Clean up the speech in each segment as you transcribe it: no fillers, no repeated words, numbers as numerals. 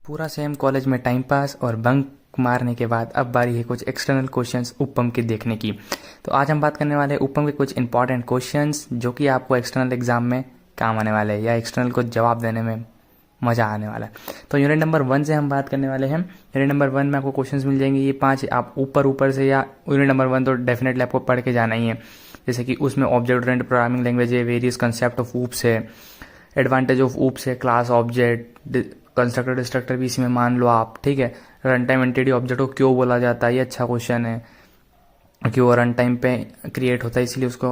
पूरा same college में time pass और बंक मारने के बाद अब बारी है कुछ एक्सटर्नल क्वेश्चंस उपम के देखने की। तो आज हम बात करने वाले हैं उपम के कुछ इंपॉर्टेंट क्वेश्चंस जो कि आपको एक्सटर्नल एग्जाम में काम आने वाले हैं या एक्सटर्नल को जवाब देने में मज़ा आने वाला है। तो यूनिट नंबर 1 से हम बात करने वाले हैं। यूनिट नंबर 1 में आपको क्वेश्चंस मिल जाएंगे, ये 5 आप ऊपर से, या यूनिट नंबर 1 तो डेफिनेटली आपको पढ़ के जाना ही है। जैसे कि उसमें ऑब्जेक्ट ओरिएंटेड प्रोग्रामिंग लैंग्वेज है, वेरियस कंसेप्ट ऑफ ऊप्स है, एडवांटेज ऑफ ऊप्स है, क्लास ऑब्जेक्ट, कंस्ट्रक्टर डिस्ट्रक्टर भी इसी में मान लो आप, ठीक है। रन टाइम एंटिटी ऑब्जेक्ट को क्यों बोला जाता है, ये अच्छा क्वेश्चन है कि वो रन टाइम पे क्रिएट होता है इसलिए उसको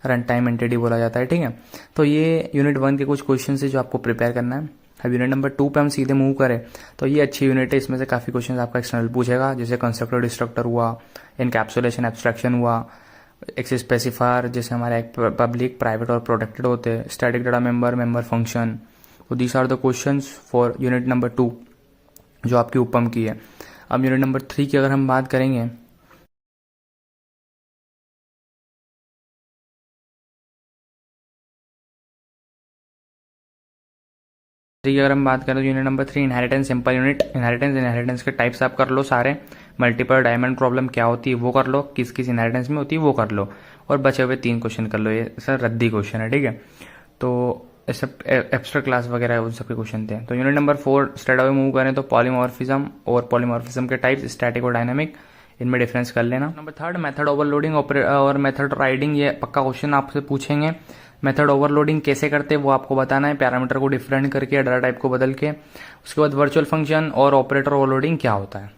रन टाइम एंटिटी बोला जाता है, ठीक है। तो ये यूनिट 1 के कुछ क्वेश्चन है जो आपको प्रिपेयर करना है। अब यूनिट नंबर 2 पे हम सीधे मूव करें तो ये अच्छी यूनिट है, इसमें से काफ़ी क्वेश्चन आपका एक्सटर्नल पूछेगा, जैसे कंस्ट्रक्टर डिस्ट्रक्टर हुआ, इनकैप्सुलेशन एब्स्ट्रैक्शन हुआ, एक्सेस स्पेसिफायर जैसे हमारे पब्लिक प्राइवेट और प्रोटेक्टेड होते हैं, स्टैटिक डाटा मेंबर फंक्शन। तो these are the questions for unit number 2 जो आपकी उपम की है। अब यूनिट नंबर 3 की अगर हम बात करेंगे तो unit number 3 inheritance simple unit. Inheritance के टाइप्स आप कर लो सारे, मल्टीपल डायमंड प्रॉब्लम क्या होती है वो कर लो, किस किस इनहेरिटेंस में होती है वो कर लो, और बचे हुए 3 क्वेश्चन कर लो। ये सर रद्दी क्वेश्चन है, ठीक है। तो सब एब्स्ट्रैक्ट क्लास वगैरह उन सबके क्वेश्चन थे। तो unit number 4 straight away move करें तो पॉलीमॉर्फिज्म और पॉलीमॉर्फिज्म के टाइप्स, स्टैटिक और डायनामिक, इनमें डिफरेंस कर लेना। नंबर 3 मेथड ओवरलोडिंग और मेथड राइडिंग, ये पक्का क्वेश्चन आपसे पूछेंगे। मेथड ओवरलोडिंग कैसे करते हैं वो आपको बताना है, पैरामीटर को डिफरेंट करके, डाटा टाइप को बदल के। उसके बाद वर्चुअल फंक्शन और ऑपरेटर ओवरलोडिंग क्या होता है।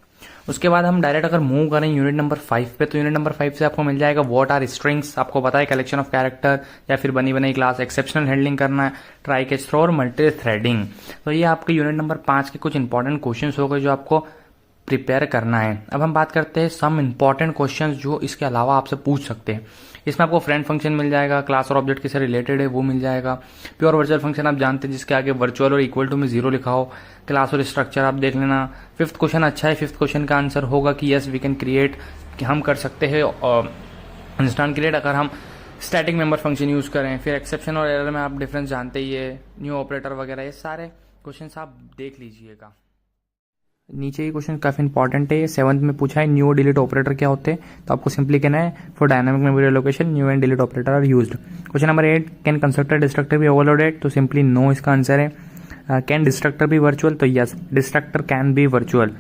उसके बाद हम डायरेक्ट अगर मूव करें यूनिट नंबर 5 पे, तो यूनिट नंबर 5 से आपको मिल जाएगा व्हाट आर स्ट्रिंग्स, आपको पता है कलेक्शन ऑफ कैरेक्टर या फिर बनी बनाई क्लास, एक्सेप्शनल हैंडलिंग करना है, ट्राई कैच थ्रो और मल्टी थ्रेडिंग। तो ये आपके यूनिट नंबर 5 के कुछ इंपॉर्टेंट क्वेश्चन हो गए जो आपको प्रिपेयर करना है। अब हम बात करते हैं सम इंपॉर्टेंट क्वेश्चंस जो इसके अलावा आपसे पूछ सकते हैं। इसमें आपको फ्रेंड फंक्शन मिल जाएगा, क्लास और ऑब्जेक्ट किससे रिलेटेड है वो मिल जाएगा, प्योर वर्चुअल फंक्शन आप जानते हैं जिसके आगे वर्चुअल और इक्वल टू में 0 लिखा हो, क्लास और स्ट्रक्चर आप देख लेना। 5th क्वेश्चन अच्छा है, 5th क्वेश्चन का आंसर होगा कि यस वी कैन क्रिएट, कि हम कर सकते हैं इंस्टेंट क्रिएट अगर हम स्टैटिक मेंबर फंक्शन यूज करें। फिर एक्सेप्शन और एरर में आप डिफरेंस जानते ही है, न्यू ऑपरेटर वगैरह, ये सारे क्वेश्चन आप देख लीजिएगा। नीचे ये क्वेश्चन काफी इंपॉर्टेंट है, 7th में पूछा है न्यू डिलीट ऑपरेटर क्या होते हैं, तो आपको सिंपली कहना है for dynamic memory allocation new and delete operator are used. Question number 8 can constructor destructor be overloaded, तो सिंपली नो इसका आंसर है। कैन डिस्ट्रक्टर बी वर्चुअल, तो yes destructor can be virtual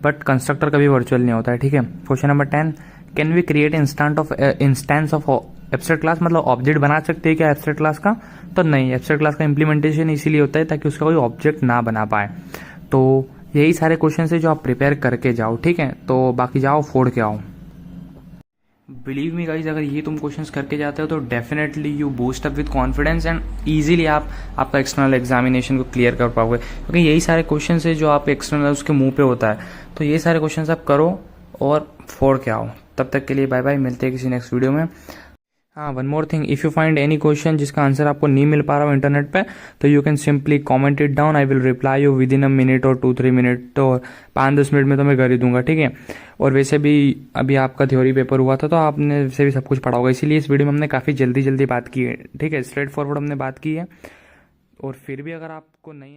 but constructor कभी virtual नहीं होता है, ठीक है। Question number 10 can we create instance of abstract class, मतलब ऑब्जेक्ट बना सकते हैं क्या एब्स्ट्रैक्ट क्लास का, तो नहीं, एब्स्ट्रैक्ट क्लास का इंप्लीमेंटेशन इसीलिए होता है ताकि उसका कोई ऑब्जेक्ट ना बना पाए। तो यही सारे क्वेश्चन है जो आप प्रिपेयर करके जाओ, ठीक है। तो बाकी जाओ फोड़ के आओ। बिलीव मी गाइज, अगर ये तुम क्वेश्चंस करके जाते हो तो definitely you boost up with confidence and easily आप आपका एक्सटर्नल एग्जामिनेशन को क्लियर कर पाओगे, क्योंकि यही सारे क्वेश्चंस है जो आप एक्सटर्नल उसके मुंह पे होता है। तो ये सारे क्वेश्चंस आप करो और फोड़ के आओ। तब तक के लिए बाय बाय, मिलते हैं किसी नेक्स्ट वीडियो में। हाँ, one more thing, if you find any question जिसका आंसर आपको नहीं मिल पा रहा हो इंटरनेट पे, तो you can simply comment it down, I will reply you with in a minute और 2-3 मिनट, और 5-10 मिनट में तो मैं कर ही दूंगा, ठीक है। और वैसे भी अभी आपका थ्योरी पेपर हुआ था तो आपने वैसे भी सब कुछ पढ़ा होगा, इसीलिए इस वीडियो में हमने काफ़ी जल्दी बात की है, ठीक है, स्ट्रेट फॉरवर्ड हमने बात की है। और फिर भी अगर आपको नहीं